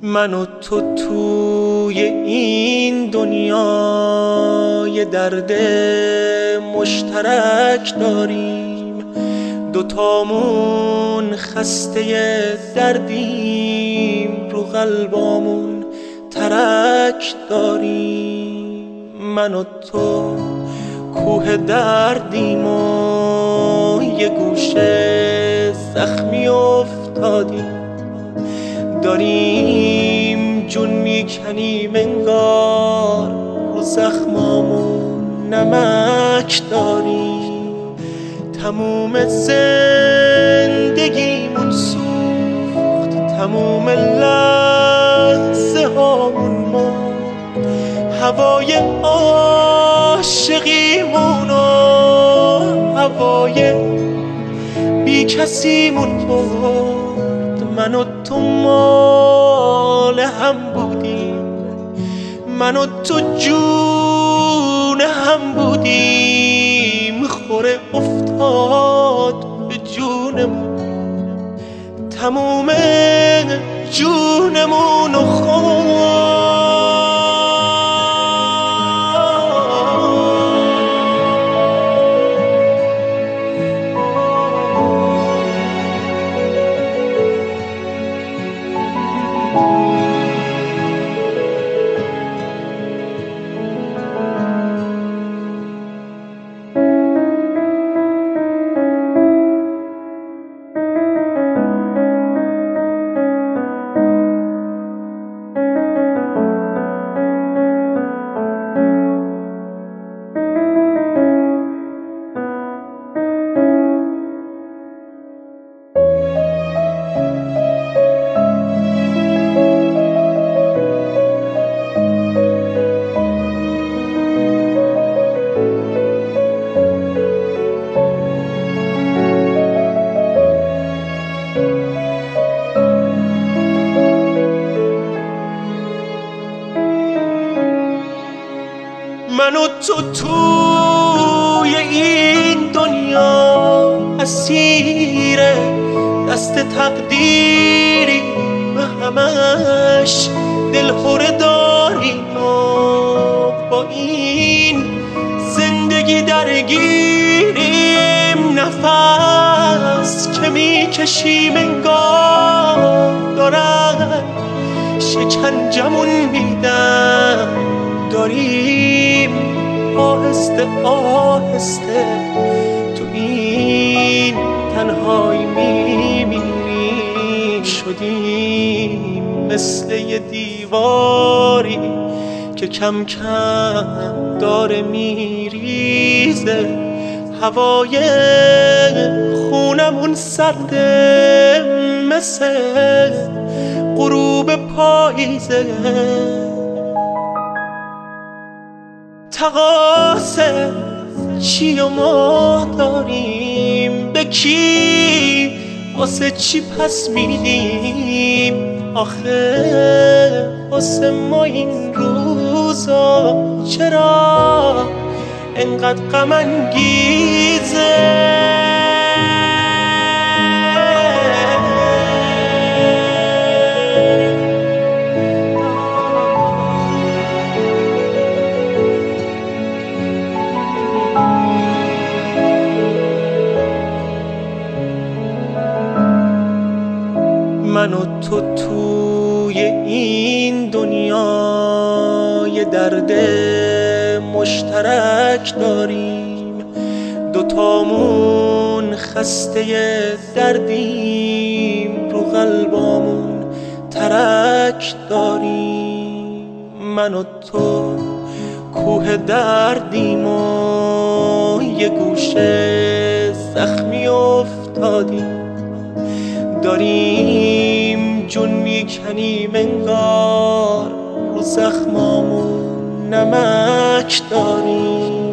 من و تو توی این دنیا یه درد مشترک داریم، دوتامون خسته دردیم، رو قلبامون ترک داریم. من و تو کوه دردیم و یه گوشه زخمی افتادیم، داریم جون میکنیم انگار رو زخمامون نمک داریم. تموم زندگیمون سوخت، تموم لحظه هامون مرد، هوای عاشقیمون و هوای بی کسیمون برد. من و تو مال هم بودیم، من و تو جون هم بودیم، خوره افتاد به جونمون، تموم جونمون خورد. من و تو توی این دنیا اسیر دست تقدیری، به همش دلخوره داریم و با این زندگی درگیریم. نفس که میکشیم انگار دارن شکنجمون میدن، داریم آهسته آهسته تو این تنهایی میمیریم. شدیم مثل یه دیواری که کم کم داره میریزه، هوای خونمون سرده مثل غروب پاییزه. تقاصه چی و ما داریم، به کی واسه چی پس میدیم؟ آخه واسه ما این روزا چرا انقدر غم انگیزه؟ من و تو توی این دنیا یه درد مشترک داریم، دوتامون خسته دردیم، رو قلبامون ترک داریم. من و تو کوه دردیم و یه گوشه زخمی افتادیم، داریم جون میکنیم انگار رو زخمامون نمک داریم.